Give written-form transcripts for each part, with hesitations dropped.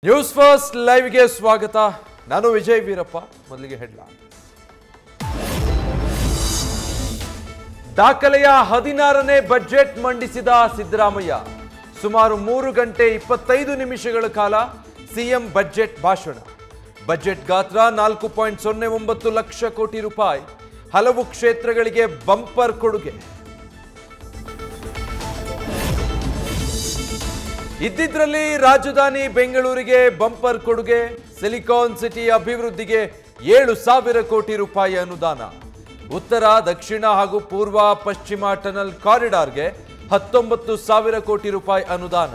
News first ಲೈವ್ಗೆ ಸ್ವಾಗತ. ನಾನು ವಿಜಯ್ ವೀರಪ್ಪ. ಮೊದಲಿಗೆ ಹೆಡ್ಲೈನ್. ದಾಖಲೆಯ 16ನೇ ಬಜೆಟ್ ಮಂಡಿಸಿದ ಸಿದ್ದರಾಮಯ್ಯ. ಸುಮಾರು 3 ಗಂಟೆ 25 ನಿಮಿಷಗಳ ಕಾಲ ಸಿಎಂ ಬಜೆಟ್ ಭಾಷಣ. ಬಜೆಟ್ ಗಾತ್ರ 4.09 ಲಕ್ಷ ಕೋಟಿ ರೂಪಾಯಿ. ಹಲವು ಕ್ಷೇತ್ರಗಳಿಗೆ ಬಂಪರ್ ಕೊಡುಗೆ. ಇದ್ದಿದ್ರಲ್ಲಿ ರಾಜಧಾನಿ ಬೆಂಗಳೂರಿಗೆ ಬಂಪರ್ ಕೊಡುಗೆ. ಸಿಲಿಕಾನ್ ಸಿಟಿ ಅಭಿವೃದ್ಧಿಗೆ 7,000 ಕೋಟಿ ರೂಪಾಯಿ ಅನುದಾನ. ಉತ್ತರ, ದಕ್ಷಿಣ ಹಾಗೂ ಪೂರ್ವ ಪಶ್ಚಿಮ ಟನಲ್ ಕಾರಿಡಾರ್ಗೆ 19,000 ಕೋಟಿ ರೂಪಾಯಿ ಅನುದಾನ.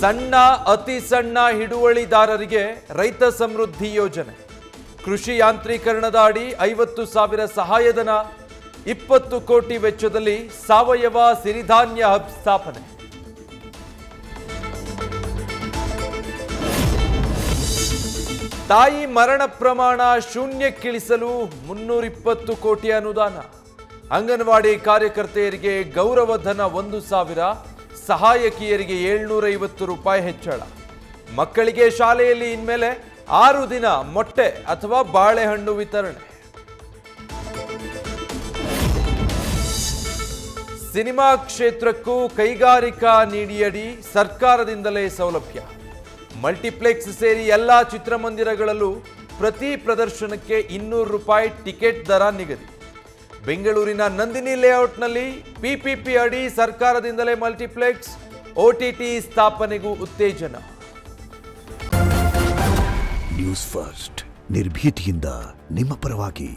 ಸಣ್ಣ ಅತಿ ಸಣ್ಣ ಹಿಡುವಳಿದಾರರಿಗೆ ರೈತ ಸಮೃದ್ಧಿ ಯೋಜನೆ. ಕೃಷಿ ಯಾಂತ್ರೀಕರಣದ ಅಡಿ 50,000 ಸಹಾಯಧನ. 20 ಕೋಟಿ ವೆಚ್ಚದಲ್ಲಿ ಸಾವಯವ ಸಿರಿಧಾನ್ಯ ಹಬ್ ಸ್ಥಾಪನೆ. ತಾಯಿ ಮರಣ ಪ್ರಮಾಣ ಶೂನ್ಯಕ್ಕಿಳಿಸಲು 320 ಕೋಟಿ ಅನುದಾನ. ಅಂಗನವಾಡಿ ಕಾರ್ಯಕರ್ತೆಯರಿಗೆ ಗೌರವಧನ 1,000, ಸಹಾಯಕಿಯರಿಗೆ 750 ರೂಪಾಯಿ ಹೆಚ್ಚಳ. ಮಕ್ಕಳಿಗೆ ಶಾಲೆಯಲ್ಲಿ ಇನ್ಮೇಲೆ 6 ದಿನ ಮೊಟ್ಟೆ ಅಥವಾ ಬಾಳೆಹಣ್ಣು ವಿತರಣೆ. ಸಿನಿಮಾ ಕ್ಷೇತ್ರಕ್ಕೂ ಕೈಗಾರಿಕಾ ನಿಧಿಯಡಿ ಸರ್ಕಾರದಿಂದಲೇ ಸೌಲಭ್ಯ. ಮಲ್ಟಿಪ್ಲೆಕ್ಸ್ ಸೇರಿ ಎಲ್ಲ ಚಿತ್ರಮಂದಿರಗಳಲ್ಲೂ ಪ್ರತಿ ಪ್ರದರ್ಶನಕ್ಕೆ 200 ರೂಪಾಯಿ ಟಿಕೆಟ್ ದರ ನಿಗದಿ. ಬೆಂಗಳೂರಿನ ನಂದಿನಿ ಲೇಔಟ್ನಲ್ಲಿ ಪಿಪಿಪಿ ಅಡಿ ಸರ್ಕಾರದಿಂದಲೇ ಮಲ್ಟಿಪ್ಲೆಕ್ಸ್. OTT ಸ್ಥಾಪನೆಗೂ ಉತ್ತೇಜನ. ನ್ಯೂಸ್ ಫಸ್ಟ್, ನಿರ್ಭೀತಿಯಿಂದ ನಿಮ್ಮ ಪರವಾಗಿ.